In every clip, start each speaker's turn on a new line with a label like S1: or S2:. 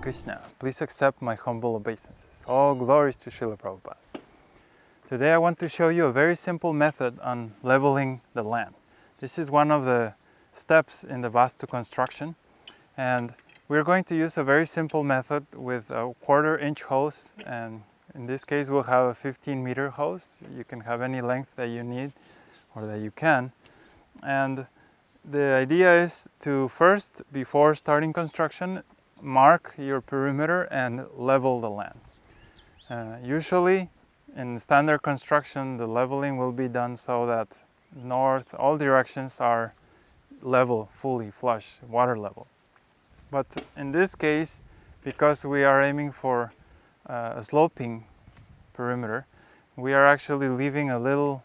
S1: Krishna. Please accept my humble obeisances. All glories to Srila Prabhupada. Today I want to show you a very simple method on leveling the land. This is one of the steps in the Vastu construction, and we're going to use a very simple method with a 1/4-inch hose, and in this case we'll have a 15-meter hose. You can have any length that you need or that you can. And the idea is to first, before starting construction, mark your perimeter and level the land. Usually in standard construction, the leveling will be done so that north, all directions are level, fully flush, water level. But in this case, because we are aiming for a sloping perimeter, we are actually leaving a little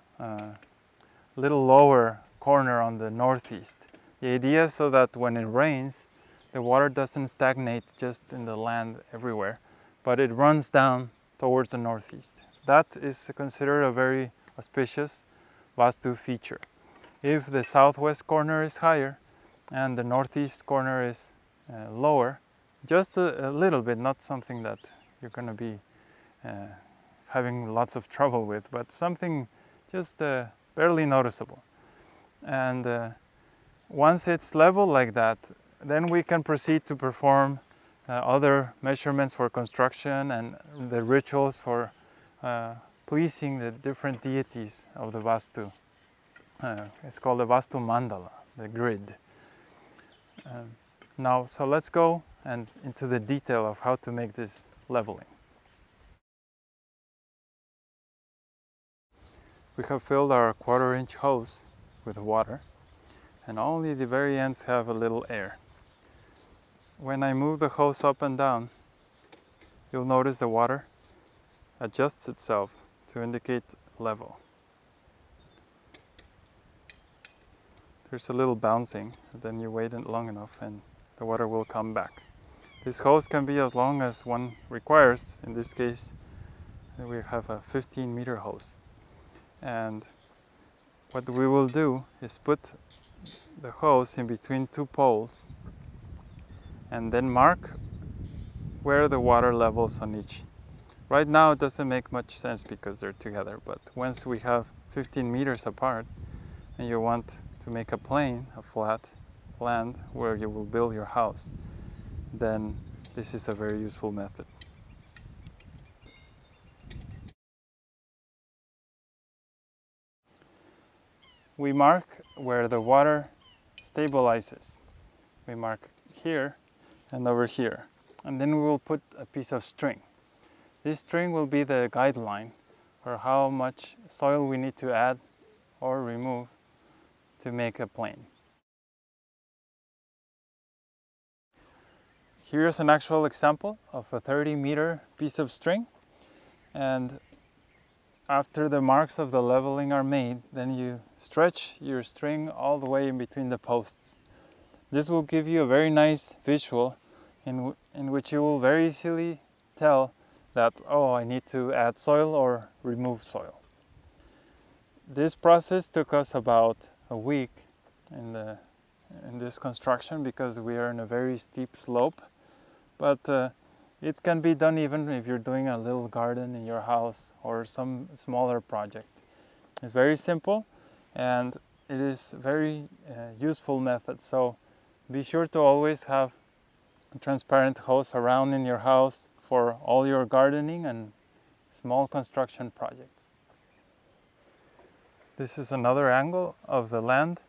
S1: lower corner on the northeast. The idea is so that when it rains, the water doesn't stagnate just in the land everywhere, but it runs down towards the northeast. That is considered a very auspicious Vastu feature. If the southwest corner is higher and the northeast corner is lower, just a little bit, not something that you're going to be having lots of trouble with, but something just barely noticeable. And once it's level like that, then we can proceed to perform other measurements for construction and the rituals for pleasing the different deities of the Vastu. It's called the Vastu Mandala, the grid. Now, so let's go and into the detail of how to make this leveling. We have filled our 1/4-inch hose with water, and only the very ends have a little air. When I move the hose up and down, you'll notice the water adjusts itself to indicate level. There's a little bouncing, then you wait long enough and the water will come back. This hose can be as long as one requires. In this case, we have a 15-meter hose. And what we will do is put the hose in between 2 poles and then mark where the water levels on each. Right now it doesn't make much sense because they're together, but once we have 15 meters apart and you want to make a plain, a flat land where you will build your house, then this is a very useful method. We mark where the water stabilizes. We mark here and over here, and then we will put a piece of string. This string will be the guideline for how much soil we need to add or remove to make a plain. Here's an actual example of a 30-meter piece of string, and after the marks of the leveling are made, then you stretch your string all the way in between the posts. This will give you a very nice visual in which you will very easily tell that, oh, I need to add soil or remove soil. This process took us about a week in this construction because we are in a very steep slope, but it can be done even if you're doing a little garden in your house or some smaller project. It's very simple and it is a very useful method. So be sure to always have a transparent hose around in your house for all your gardening and small construction projects. This is another angle of the land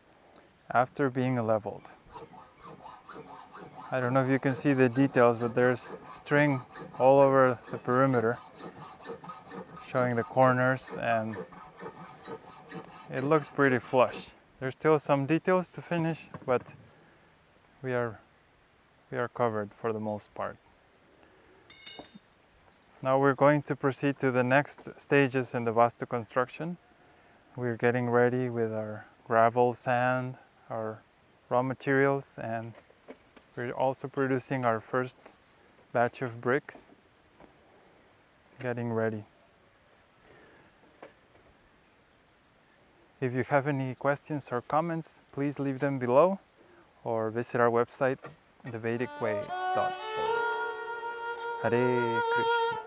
S1: after being leveled. I don't know if you can see the details, but there's string all over the perimeter showing the corners, and it looks pretty flush. There's still some details to finish, but we are covered for the most part. Now we're going to proceed to the next stages in the Vastu construction. We're getting ready with our gravel, sand, our raw materials, and we're also producing our first batch of bricks, getting ready. If you have any questions or comments, please leave them below or visit our website, thevedic.org. Hare Krishna.